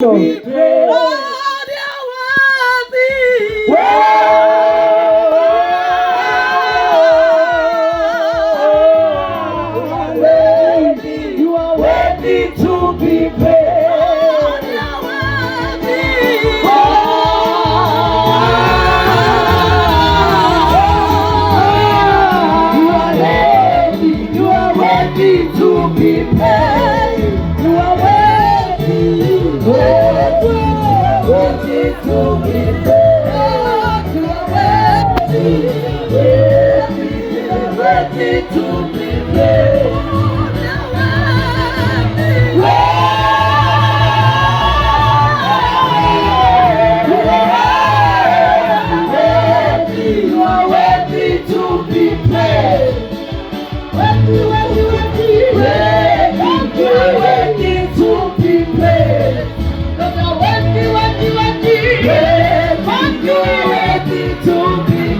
Be praised. Lord, you're worthy. You are worthy to be praised. Lord, you're worthy. You are worthy to be praised. You are worthy to be praised. You are worthy to be praised. You are worthy to be praised. You are worthy to be praised. You are worthy to be praised.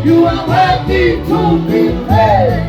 You are worthy to be praised.